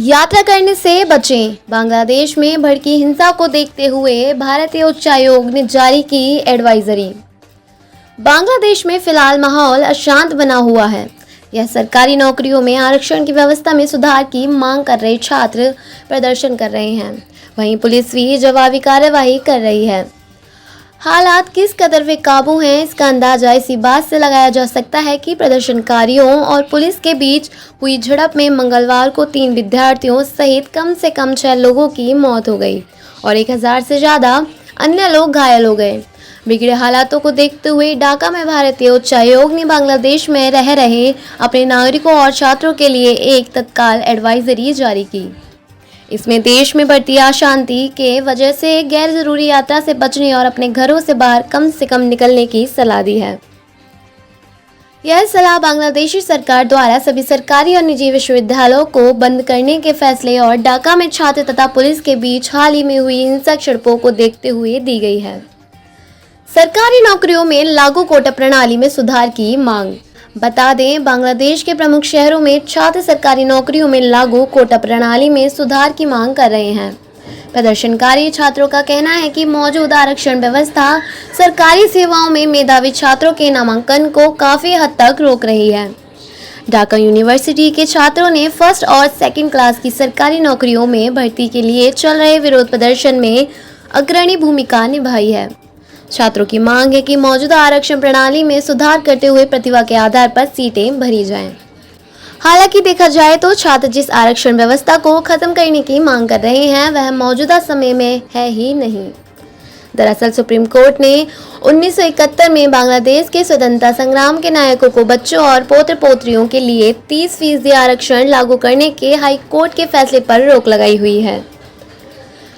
यात्रा करने से बचें। बांग्लादेश में भड़की हिंसा को देखते हुए भारतीय उच्चायोग ने जारी की एडवाइजरी। बांग्लादेश में फिलहाल माहौल अशांत बना हुआ है। यह सरकारी नौकरियों में आरक्षण की व्यवस्था में सुधार की मांग कर रहे छात्र प्रदर्शन कर रहे हैं। वहीं पुलिस भी जवाबी कार्रवाई कर रही है। हालात किस कदर बेकाबू हैं, इसका अंदाजा इसी बात से लगाया जा सकता है कि प्रदर्शनकारियों और पुलिस के बीच हुई झड़प में मंगलवार को 3 विद्यार्थियों सहित कम से कम 6 लोगों की मौत हो गई और 1000 से ज़्यादा अन्य लोग घायल हो गए। बिगड़े हालातों को देखते हुए ढाका में भारतीय उच्चायोग ने बांग्लादेश में रह रहे अपने नागरिकों और छात्रों के लिए एक तत्काल एडवाइजरी जारी की। इसमें देश में बढ़ती अशांति के वजह से गैर जरूरी यात्रा से बचने और अपने घरों से बाहर कम से कम निकलने की सलाह दी है। यह सलाह बांग्लादेशी सरकार द्वारा सभी सरकारी और निजी विश्वविद्यालयों को बंद करने के फैसले और ढाका में छात्र तथा पुलिस के बीच हाल ही में हुई हिंसक झड़पों को देखते हुए दी गई है। सरकारी नौकरियों में लागू कोटा प्रणाली में सुधार की मांग। बता दें, बांग्लादेश के प्रमुख शहरों में छात्र सरकारी नौकरियों में लागू कोटा प्रणाली में सुधार की मांग कर रहे हैं। प्रदर्शनकारी छात्रों का कहना है कि मौजूदा आरक्षण व्यवस्था सरकारी सेवाओं में मेधावी छात्रों के नामांकन को काफी हद तक रोक रही है। ढाका यूनिवर्सिटी के छात्रों ने फर्स्ट और सेकंड क्लास की सरकारी नौकरियों में भर्ती के लिए चल रहे विरोध प्रदर्शन में अग्रणी भूमिका निभाई है। छात्रों की मांग है कि मौजूदा आरक्षण प्रणाली में सुधार करते हुए प्रतिभा के आधार पर सीटें भरी जाएं। हालांकि देखा जाए तो छात्र जिस आरक्षण व्यवस्था को खत्म करने की मांग कर रहे हैं वह मौजूदा समय में है ही नहीं। दरअसल सुप्रीम कोर्ट ने 1971 में बांग्लादेश के स्वतंत्रता संग्राम के नायकों को बच्चों और पोत्र पोत्रियों के लिए 30% आरक्षण लागू करने के हाई कोर्ट के फैसले पर रोक लगाई हुई है।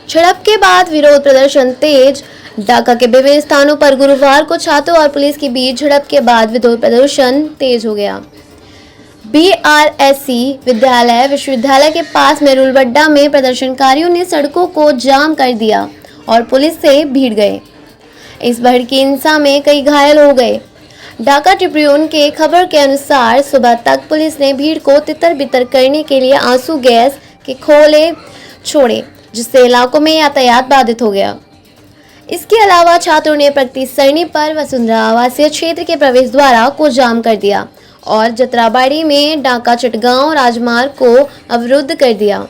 झड़प के बाद विरोध प्रदर्शन तेज। ढाका के विभिन्न स्थानों पर गुरुवार को छात्रों और पुलिस के बीच झड़प के बाद विरोध प्रदर्शन तेज हो गया। BRSC विश्वविद्यालय के पास मेरुलबड्डा में प्रदर्शनकारियों ने सड़कों को जाम कर दिया और पुलिस से भिड़ गए। इस भड़की हिंसा में कई घायल हो गए। ढाका ट्रिब्यून के खबर के अनुसार सुबह तक पुलिस ने भीड़ को तितर बितर करने के लिए आंसू गैस के गोले छोड़े, जिससे इलाकों में यातायात बाधित हो गया। इसके अलावा छात्रों ने प्रगति सरणी पर वसुंधरा आवासीय क्षेत्र के प्रवेश द्वार को जाम कर दिया और जतराबाड़ी में ढाका चटगांव राजमार्ग को अवरुद्ध कर दिया।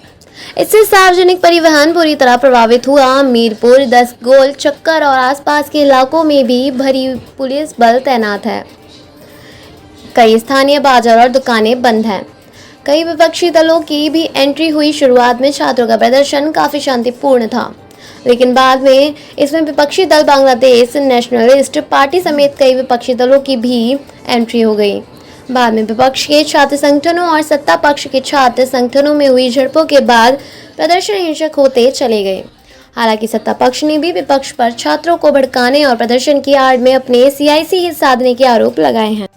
इससे सार्वजनिक परिवहन पूरी तरह प्रभावित हुआ। मीरपुर, 10 गोल चक्कर और आसपास के इलाकों में भी भरी पुलिस बल तैनात है। कई स्थानीय बाजार और दुकानें बंद हैं। कई विपक्षी दलों की भी एंट्री हुई। शुरुआत में छात्रों का प्रदर्शन काफी शांतिपूर्ण था, लेकिन बाद में इसमें विपक्षी दल बांग्लादेश नेशनलिस्ट पार्टी समेत कई विपक्षी दलों की भी एंट्री हो गई। बाद में विपक्ष के छात्र संगठनों और सत्ता पक्ष के छात्र संगठनों में हुई झड़पों के बाद प्रदर्शन हिंसक होते चले गए। हालांकि सत्ता पक्ष ने भी विपक्ष पर छात्रों को भड़काने और प्रदर्शन की आड़ में अपने सियासी हित साधने के आरोप लगाए हैं।